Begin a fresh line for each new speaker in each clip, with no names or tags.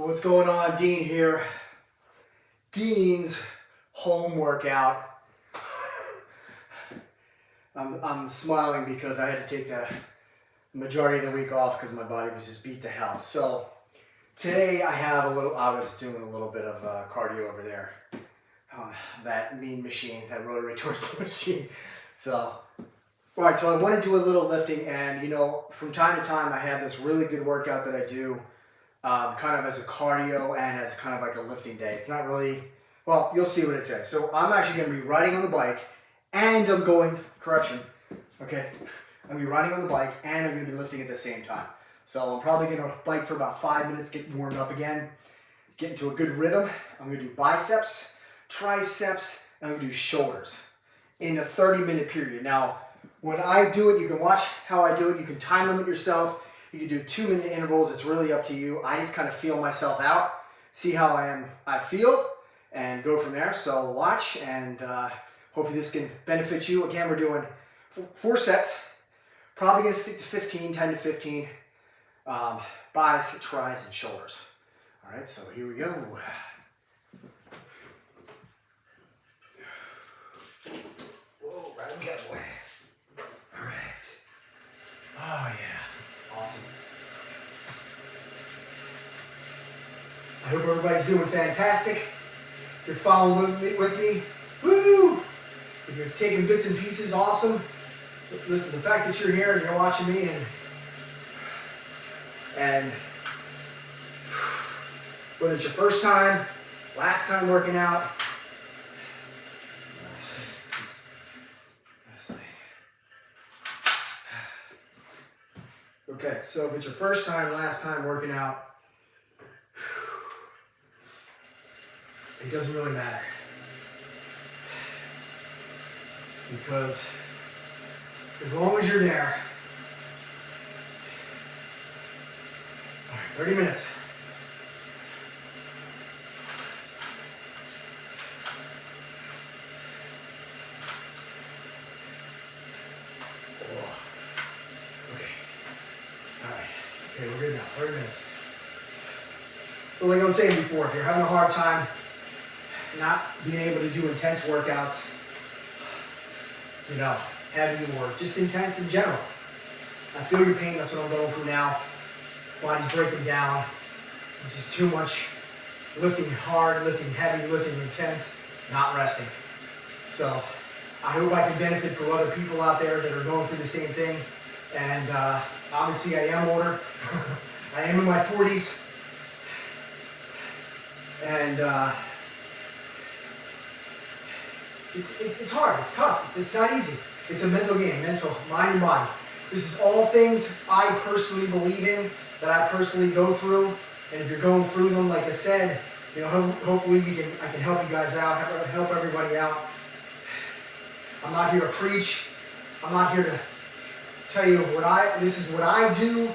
What's going on? Dean here. Dean's home workout. I'm smiling because I had to take the majority of the week off because my body was just beat to hell. So today I was doing a little bit of cardio over there. That mean machine, that rotary torso machine. So, alright, so I want to do a little lifting, and from time to time I have this really good workout that I do kind of as a cardio and as kind of like a lifting day. It's not really, well, you'll see what it says. So I'm actually going to be riding on the bike and I'm going, correction, okay, I'm going to be riding on the bike and I'm going to be lifting at the same time. So I'm probably going to bike for about 5 minutes, get warmed up again, get into a good rhythm. I'm going to do biceps, triceps, and I'm going to do shoulders in a 30-minute period. Now, when I do it, you can watch how I do it. You can time limit yourself. You can do 2-minute intervals. It's really up to you. I just kind of feel myself out, see how I feel, and go from there. So watch, and hopefully this can benefit you. Again, we're doing 4 sets. Probably going to stick to 15, 10 to 15. Bis, tris, and shoulders. All right, so here we go. Whoa, right on that way. All right. Oh, yeah. Awesome. I hope everybody's doing fantastic. If you're following with me, woo! If you're taking bits and pieces, awesome. Listen, the fact that you're here and you're watching me and whether it's your first time, last time working out, okay, so if it's your first time, last time working out, it doesn't really matter. Because as long as you're there, all right, 30 minutes. Okay, we're good now, 30 minutes. So like I was saying before, if you're having a hard time not being able to do intense workouts, heavy or just intense in general, I feel your pain, that's what I'm going through now. Body's breaking down. It's just too much lifting hard, lifting heavy, lifting intense, not resting. So I hope I can benefit for other people out there that are going through the same thing. And obviously I am older. I am in my 40s. And it's hard, it's tough, it's not easy. It's a mental game, mental, mind and body. This is all things I personally believe in, that I personally go through. And if you're going through them, like I said, hopefully I can help you guys out, help everybody out. I'm not here to preach. I'm not here to tell you this is what I do.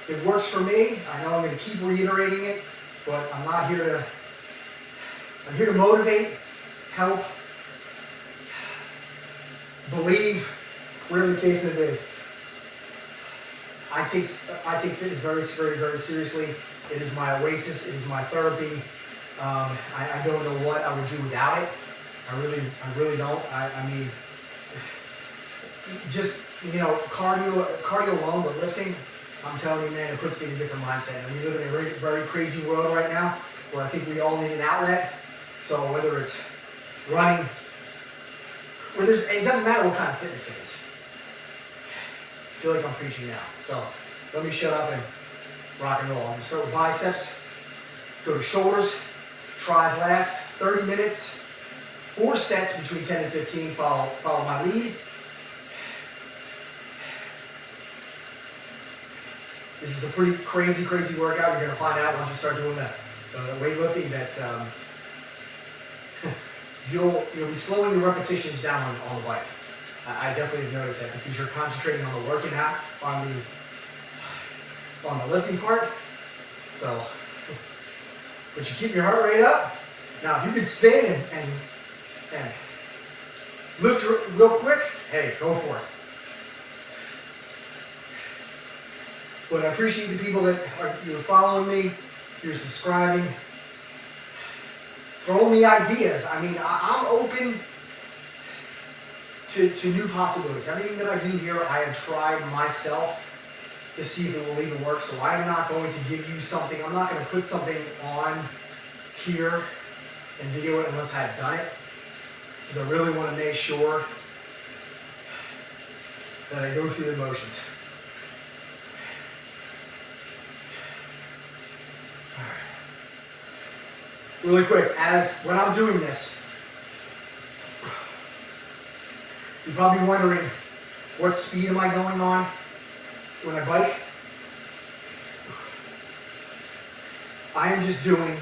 It works for me. I know I'm going to keep reiterating it, but I'm here to motivate, help, believe, whatever the case may be. I take fitness very, very, very seriously. It is my oasis. It is my therapy. I don't know what I would do without it. I really don't. I mean, just cardio alone, but lifting, I'm telling you, man, it puts me in a different mindset. And we live in a very, very crazy world right now where I think we all need an outlet. So whether it's running, it doesn't matter what kind of fitness it is. I feel like I'm preaching now. So let me shut up and rock and roll. I'm going to start with biceps, go to shoulders, tris last, 30 minutes, 4 sets between 10 and 15, follow my lead. This is a pretty crazy workout. You're going to find out once you start doing the weightlifting that you'll be slowing your repetitions down on the bike. I definitely have noticed that because you're concentrating on the working out, on the lifting part. So, but you keep your heart rate up. Now, if you can spin and lift real quick, hey, go for it. But I appreciate the people that you're following me. you're subscribing. Throw me ideas. I mean, I'm open to new possibilities. Everything that I do here, I have tried myself to see if it will even work. So I'm not going to give you something. I'm not going to put something on here and video it unless I've done it. Because I really want to make sure that I go through the motions. Really quick, when I'm doing this, you're probably wondering, what speed am I going on when I bike? I am just doing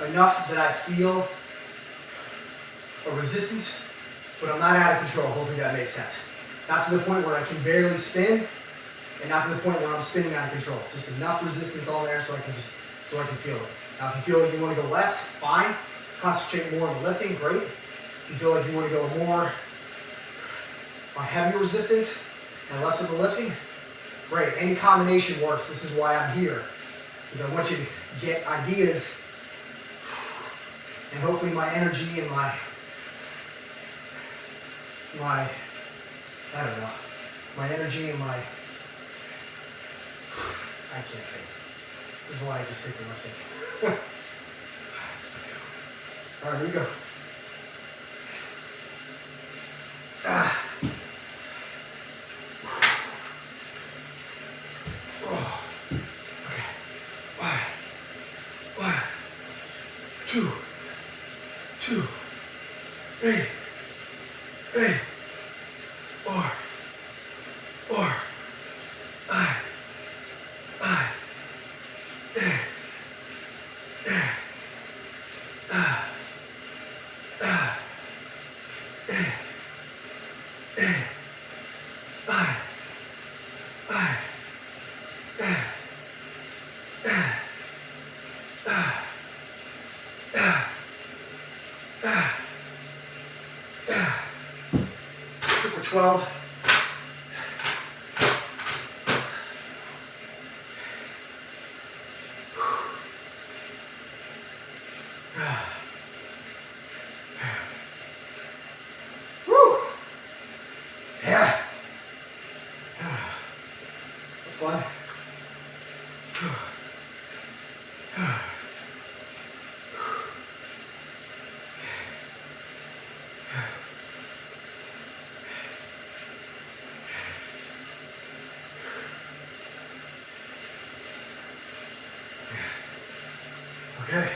enough that I feel a resistance, but I'm not out of control. Hopefully that makes sense. Not to the point where I can barely spin, and not to the point where I'm spinning out of control. Just enough resistance on there so I can feel it. Now, if you feel like you want to go less, fine. Concentrate more on the lifting, great. If you feel like you want to go more on heavier resistance and less of the lifting, great. Any combination works. This is why I'm here, because I want you to get ideas, and hopefully my energy and my energy and my, I can't think. This is why I just take the lifting. All right, here we go. For 12. Woo! Yeah. That's fun. Okay.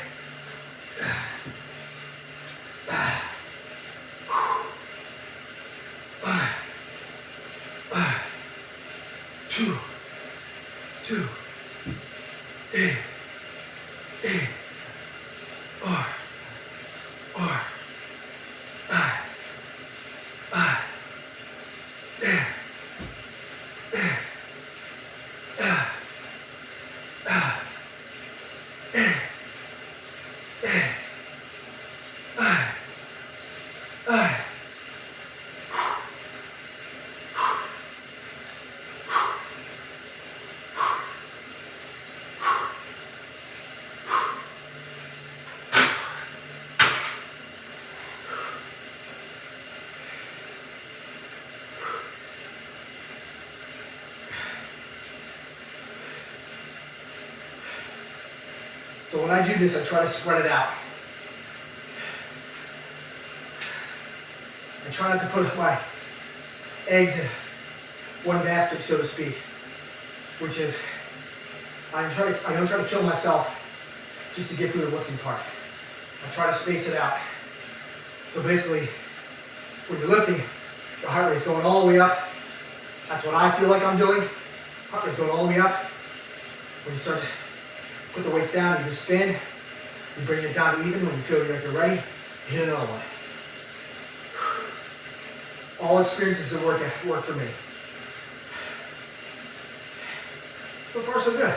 'So when I do this, I try to spread it out. I try not to put my eggs in one basket, so to speak, which is, I'm gonna try to kill myself just to get through the lifting part. I try to space it out. So basically, when you're lifting, the heart rate's going all the way up. That's what I feel like I'm doing. Heart rate's going all the way up. When you start to put the weights down, you just spin. You bring it down to even. When you feel like you're ready, you hit another one. All experiences that work for me. So far, so good.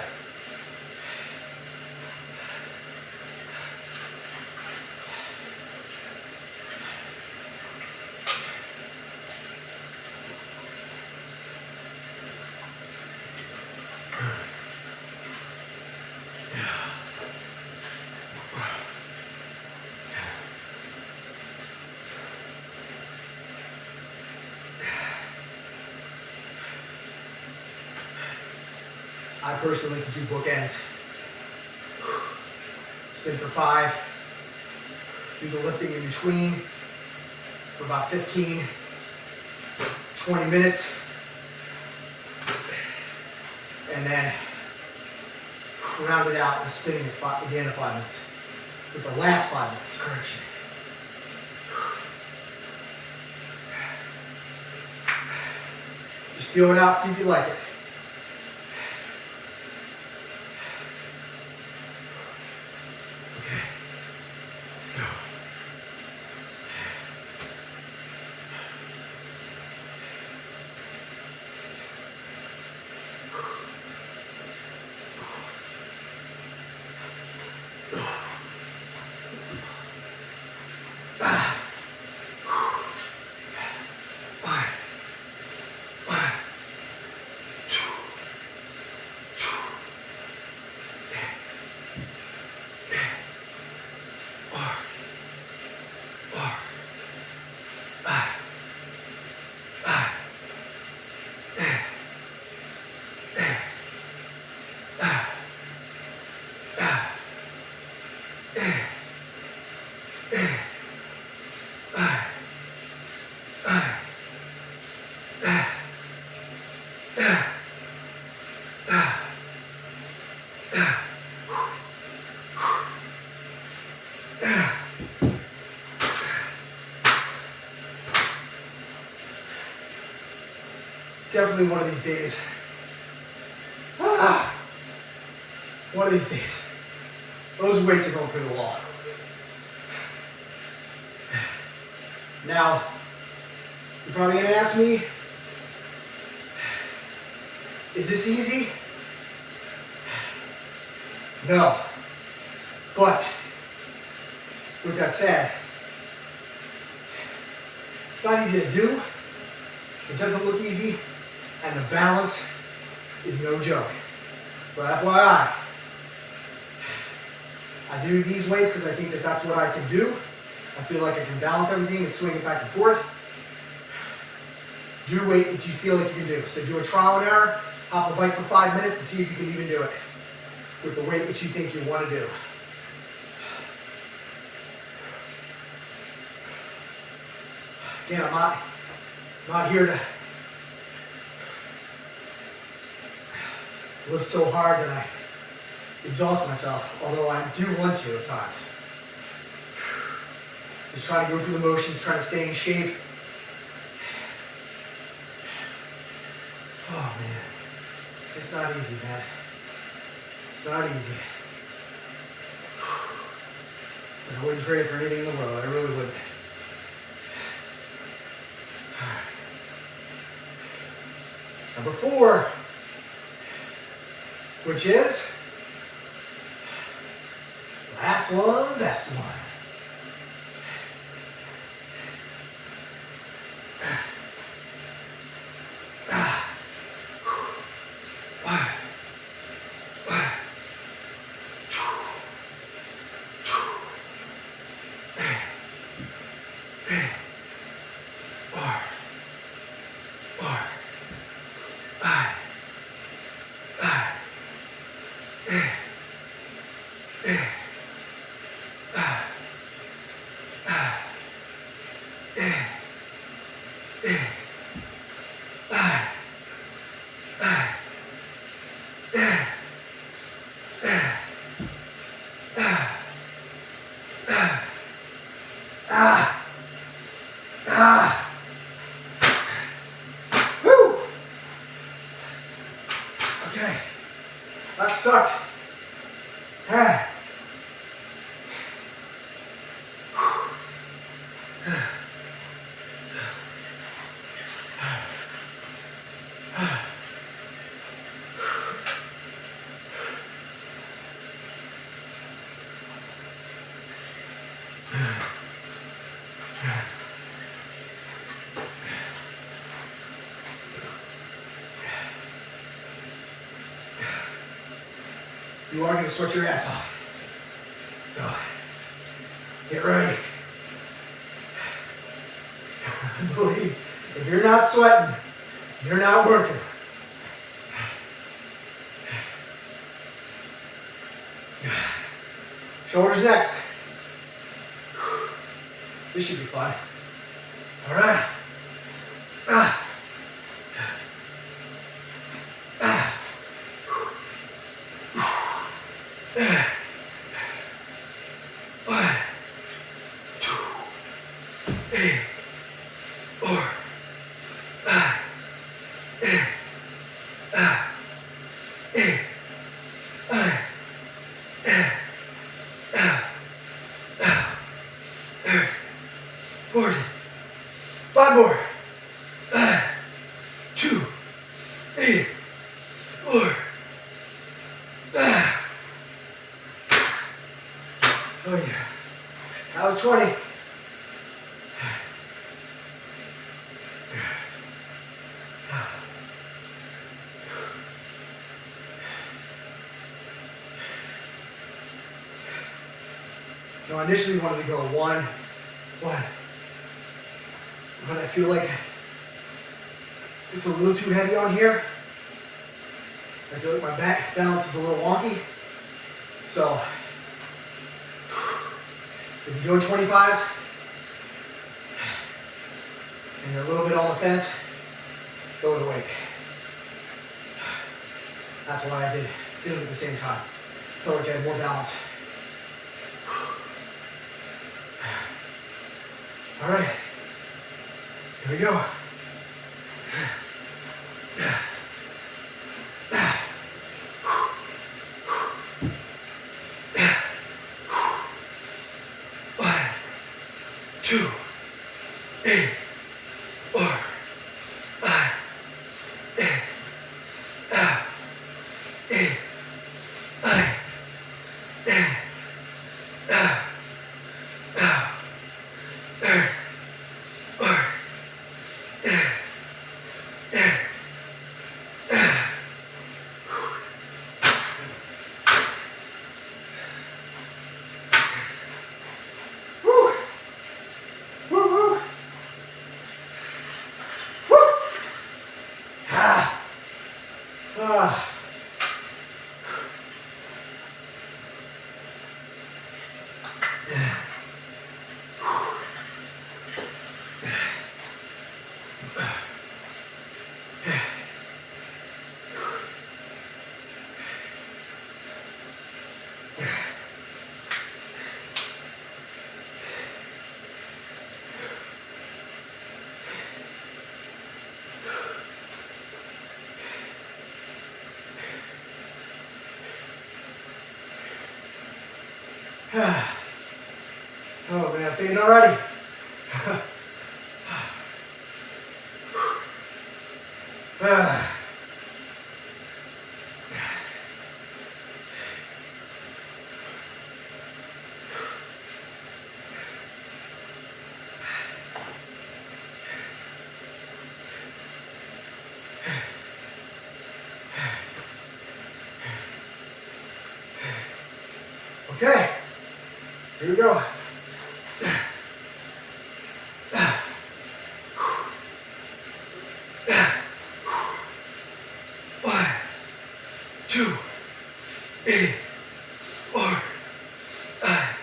I personally like to do bookends. Spin for 5. Do the lifting in between for about 15, 20 minutes. And then round it out and spinning at the end of 5 minutes. With the last 5 minutes, correction. Just feel it out, see if you like it. Definitely one of these days. One of these days. Those weights are going through the wall. Now, you're probably going to ask me, is this easy? No. But, with that said, it's not easy to do. It doesn't look easy. And the balance is no joke. So FYI, I do these weights because I think that that's what I can do. I feel like I can balance everything and swing it back and forth. Do weight that you feel like you can do. So do a trial and error, hop a bike for 5 minutes and see if you can even do it with the weight that you think you want to do. Again, I'm not here to lift so hard that I exhaust myself, although I do want to at times. Just trying to go through the motions, trying to stay in shape. Oh man, it's not easy, man. It's not easy. And I wouldn't trade it for anything in the world, I really wouldn't. Number 4. Which is last one, best one. You are going to sweat your ass off. So, get ready. I believe if you're not sweating, you're not working. Shoulders next. This should be fun. All right. Five more. 2, 3, 4. Oh yeah. That was 20. No, I initially wanted to go 1, 1. But I feel like it's a little too heavy on here. I feel like my back balance is a little wonky. So, if you're doing 25s and you're a little bit on the fence, go with a weight. That's why I did it at the same time. Felt like I had more balance. All right. Here we go. One, 2, 3, 4, 5, Oh man, I'm fainting already. Okay, here we go. One, 2, 3, 4, 5,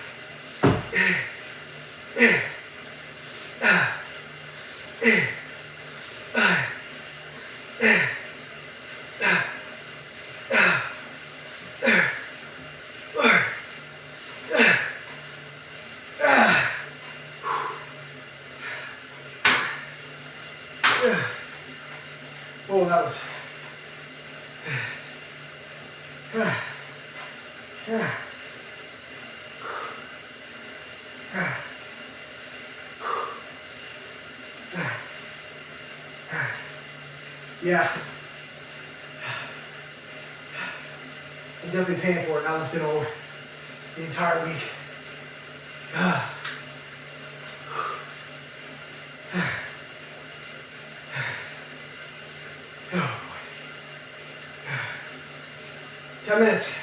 Oh, that was. Yeah. I'm definitely paying for it, not lifting over the entire week. Oh boy. 10 minutes.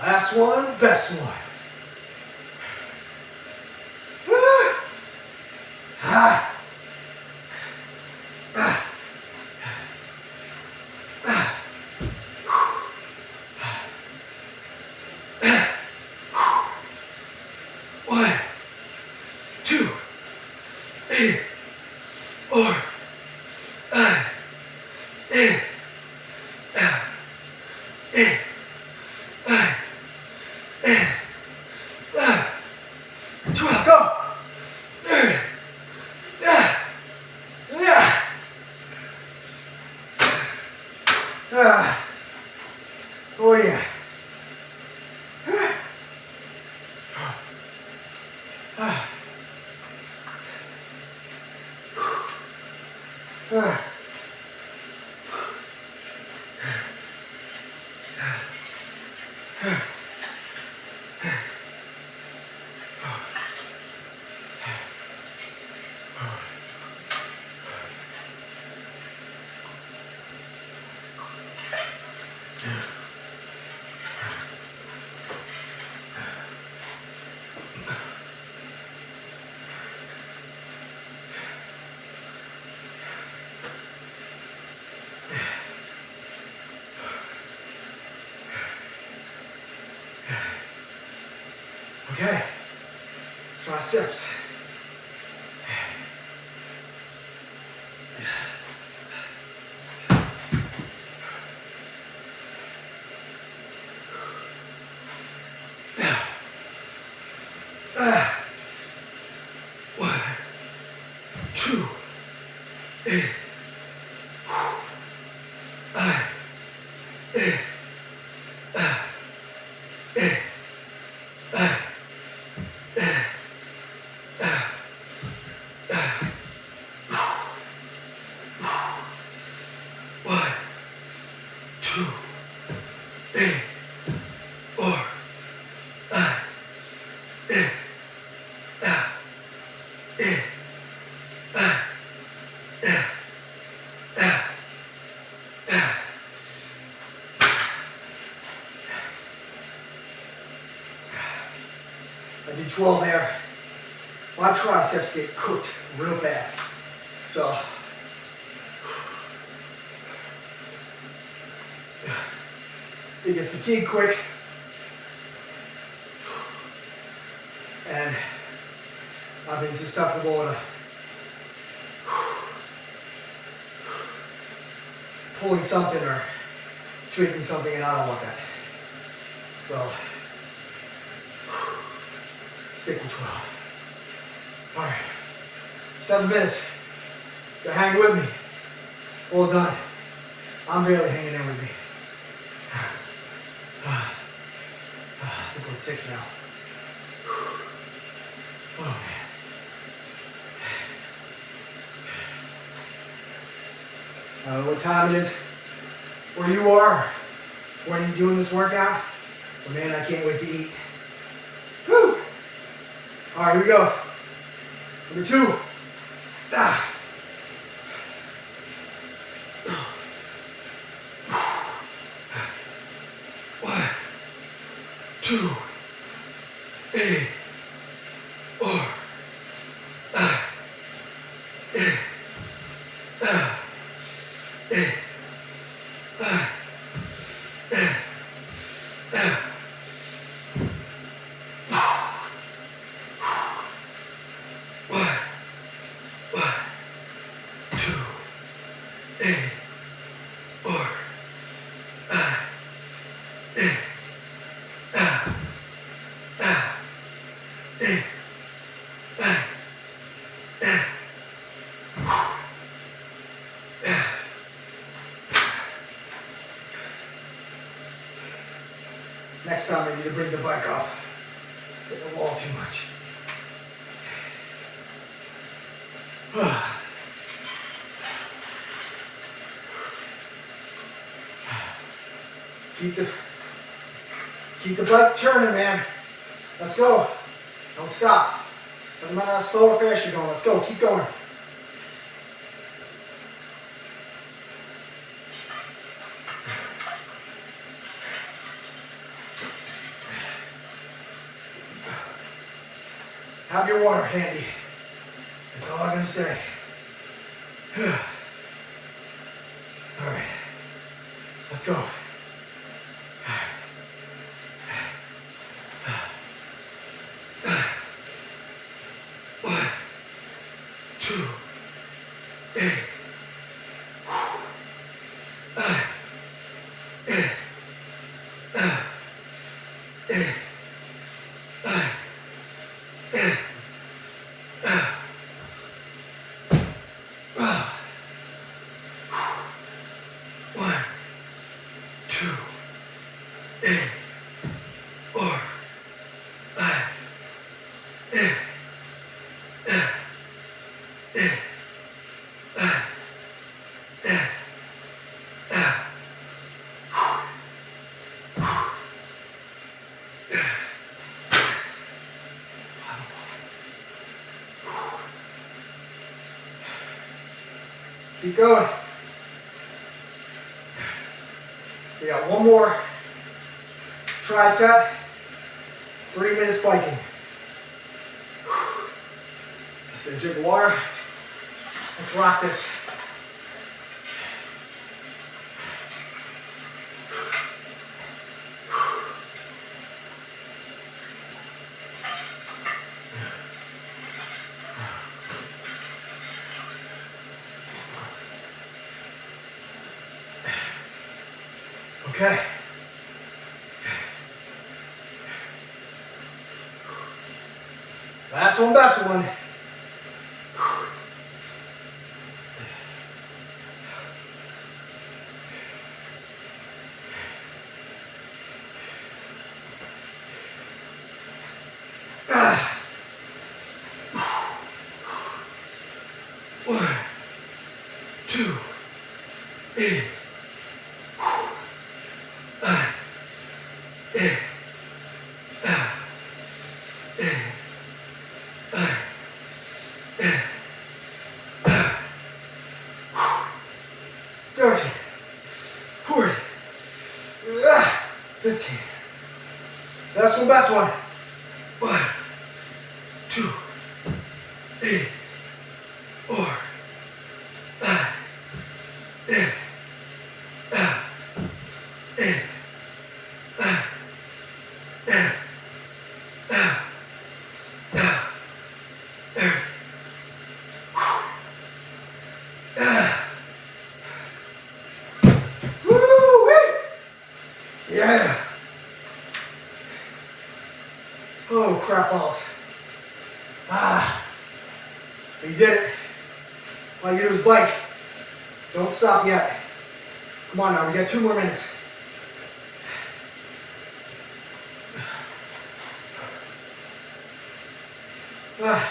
Last one, best one. Ah. Ah. One, two, three, four, five, six, seven, 12, go! 30, yeah, yeah. Oh yeah. Okay, triceps. One, two, three, one, two, three, four, five, six, I did 12 there. My triceps get cooked real fast. So, they get fatigued quick. And I've been susceptible to pulling something or tweaking something, and I don't want that. So, stick with 12. All right, 7 minutes. So hang with me. All done. I'm barely hanging in with me. I think we're at 6 now. Oh man. I don't know what time it is, where you are, when you're doing this workout, but man, I can't wait to eat. Whew. All right, here we go. Number 2. One, two, three, four, five, six, 2. Next time I need to bring the bike up. Hit the wall too much. Keep the bike turning, man. Let's go. Don't stop. Doesn't matter how slow or fast you're going. Let's go. Keep going. Have your water handy. That's all I'm going to say. All right. Let's go. One, two, eight. Keep going. We got one more tricep, 3 minutes biking. Just gonna drink water. Let's rock this. Okay. Last one, best one. One, two, eight. Best one, best one. 1, 2, 8, 4, 5, 6, 7, 8. Woo-wee! Yeah. Oh, crap balls. You did it. All you do is bike. Don't stop yet. Come on now, we got 2 more minutes. Okay.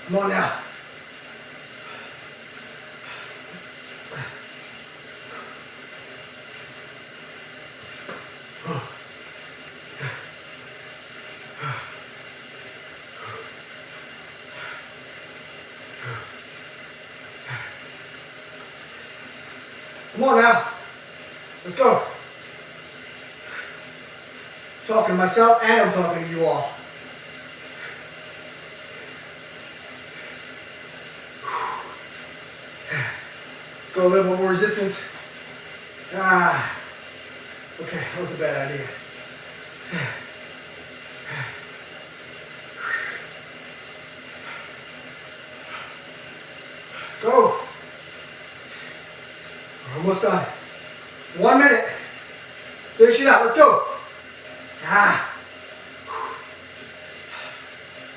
Come on now. Come on now. Let's go. I'm talking to myself and I'm talking to you all. Go a little bit more resistance. Okay, that was a bad idea. Let's go. We're almost done. 1 minute. Finish it out. Let's go.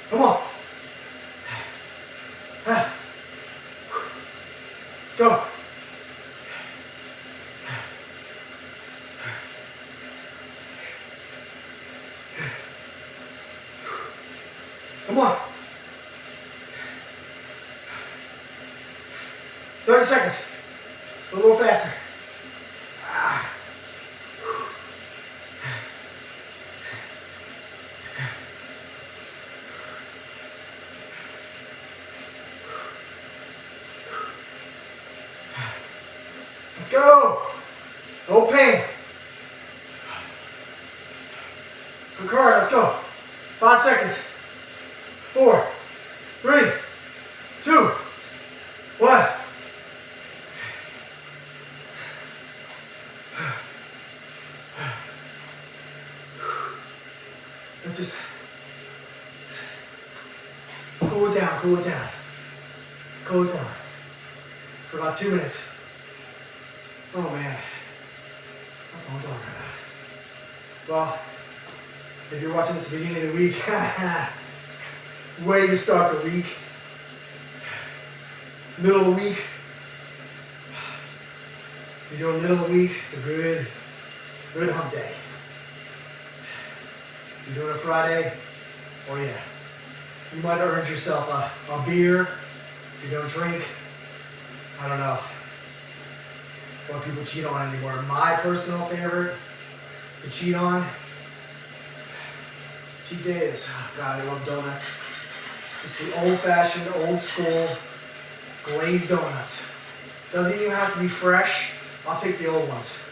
Come on. Let's go. Come on. 30 seconds. A little faster. Let's go. No pain. Quick hard, let's go. 5 seconds. 4, 3, 2, 1. Let's just cool it down, cool it down. Cool it down. For about 2 minutes. Oh man. That's all I'm doing right now. Well, if you're watching this at the beginning of the week, way to start the week. Middle of the week. If you're doing middle of the week, it's a good hump day. If you're doing a Friday, oh yeah. You might have earned yourself a beer. If you don't drink, I don't know what people cheat on anymore. My personal favorite to cheat on, cheat days. Oh God, I love donuts. Just the old-fashioned, old-school glazed donuts. Doesn't even have to be fresh. I'll take the old ones.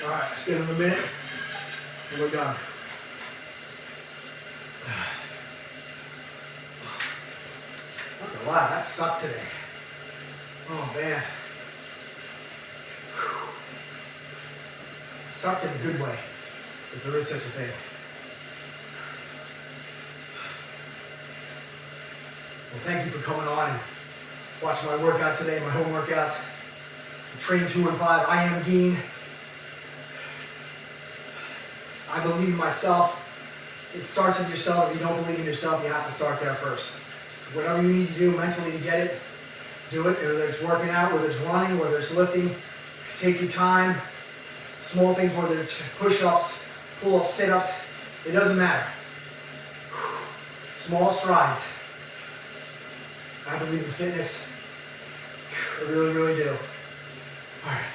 All right, let's give them a minute, and we're done. Not gonna lie, that sucked today. Oh man. It sucked in a good way, if there is such a thing. Well, thank you for coming on and watching my workout today, my home workouts. Train 215, I am Dean. I believe in myself. It starts with yourself. If you don't believe in yourself, you have to start there first. So whatever you need to do mentally to get it, do it. Whether it's working out, whether it's running, whether it's lifting, take your time. Small things, whether it's push-ups, pull-ups, sit-ups, it doesn't matter. Small strides. I believe in fitness. I really, really do. All right.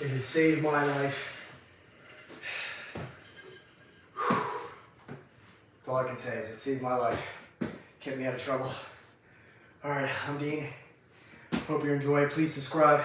It has saved my life. That's all I can say is it saved my life. Kept me out of trouble. All right, I'm Dean. Hope you enjoy. Please subscribe.